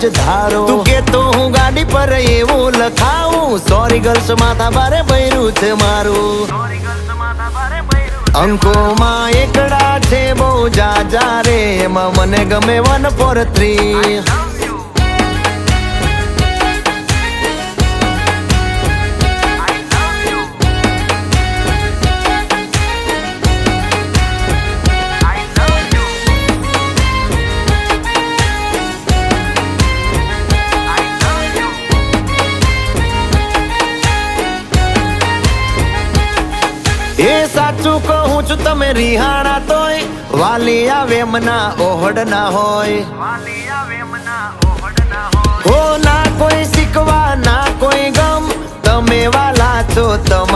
જ ધારો તું કે તો હું ગાડી પર એવું લખાવું સોરી ગર્લ્સ માથા ભારે ભર્યું છે મારું અંકોમાં એકડા છે બહુ જાજા રે એમાં મને ગમે 143 એ સાચું કહું છું તમે રિહાણા તોય વાલી આવે મના ઓહડ ના હોય હો ના કોઈ શીખવા ના કોઈ ગમ તમે વાલા છો તમે